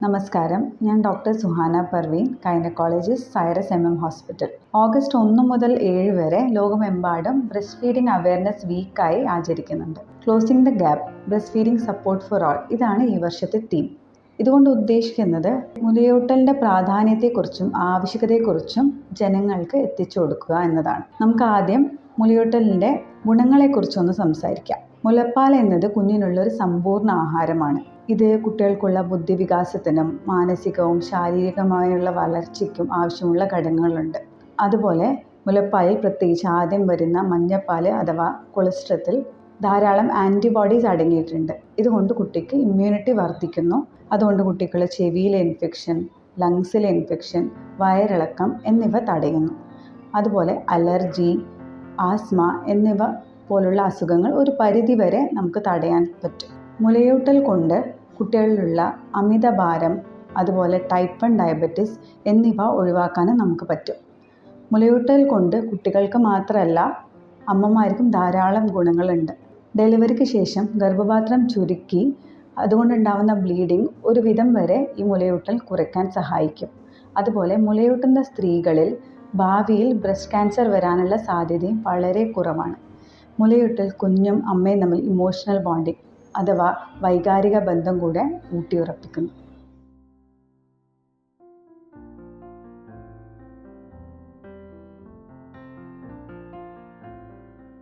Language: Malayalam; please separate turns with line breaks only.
നമസ്കാരം, ഞാൻ doctor Suhana Parveen, gynaecologist, Cyrus hospital. August 1 മുതൽ 7 വരെ ലോകമെമ്പാടും ബ്രസ്റ്റ് ഫീഡിംഗ് അവയർനെസ് വീക്കായി ആചരിക്കുന്നുണ്ട്. Closing the gap, breast feeding support for all, ഇതാണ് ഈ വർഷത്തെ തീം. ഇതുകൊണ്ട് ഉദ്ദേശിക്കുന്നത് മുലയൂട്ടലിൻ്റെ പ്രാധാന്യത്തെക്കുറിച്ചും ആവശ്യകതയെക്കുറിച്ചും ജനങ്ങൾക്ക് എത്തിച്ചു കൊടുക്കുക എന്നതാണ്. നമുക്ക് ആദ്യം മുലയൂട്ടലിൻ്റെ ഗുണങ്ങളെക്കുറിച്ചൊന്ന് സംസാരിക്കാം. മുലപ്പാൽ എന്നത് കുഞ്ഞിനുള്ളൊരു സമ്പൂർണ്ണ ആഹാരമാണ്. ഇത് കുട്ടികൾക്കുള്ള ബുദ്ധിവികാസത്തിനും മാനസികവും ശാരീരികമായുള്ള വളർച്ചയ്ക്കും ആവശ്യമുള്ള ഘടകങ്ങളുണ്ട്. അതുപോലെ മുലപ്പാലിൽ പ്രത്യേകിച്ച് ആദ്യം വരുന്ന മഞ്ഞപ്പാൽ അഥവാ കൊളസ്ട്രത്തിൽ ധാരാളം ആൻറ്റിബോഡീസ് അടങ്ങിയിട്ടുണ്ട്. ഇതുകൊണ്ട് കുട്ടിക്ക് ഇമ്മ്യൂണിറ്റി വർദ്ധിക്കുന്നു. അതുകൊണ്ട് കുട്ടിക്കുള്ള ചെവിയിലെ ഇൻഫെക്ഷൻ, ലങ്സിലെ ഇൻഫെക്ഷൻ, വയറിളക്കം എന്നിവ തടയുന്നു. അതുപോലെ അലർജി, ആസ്മ എന്നിവ പോലുള്ള അസുഖങ്ങൾ ഒരു പരിധിവരെ നമുക്ക് തടയാൻ പറ്റും. മുലയൂട്ടൽ കൊണ്ട് കുട്ടികളിലുള്ള അമിതഭാരം, അതുപോലെ ടൈപ്പ് 1 ഡയബറ്റിസ് എന്നിവ ഒഴിവാക്കാനും നമുക്ക് പറ്റും. മുലയൂട്ടൽ കൊണ്ട് കുട്ടികൾക്ക് മാത്രമല്ല അമ്മമാർക്കും ധാരാളം ഗുണങ്ങളുണ്ട്. ഡെലിവറിക്ക് ശേഷം ഗർഭപാത്രം ചുരുക്കി അതുകൊണ്ടുണ്ടാകുന്ന ബ്ലീഡിങ് ഒരു വിധം വരെ ഈ മുലയൂട്ടൽ കുറയ്ക്കാൻ സഹായിക്കും. അതുപോലെ മുലയൂട്ടുന്ന സ്ത്രീകളിൽ ഭാവിയിൽ ബ്രസ്റ്റ് ക്യാൻസർ വരാനുള്ള സാധ്യതയും വളരെ കുറവാണ്. മുലയൂട്ടൽ കുഞ്ഞും അമ്മയും തമ്മിൽ ഇമോഷണൽ ബോണ്ടിങ് അഥവാ വൈകാരിക ബന്ധം കൂടെ ഊട്ടിയുറപ്പിക്കുന്നു.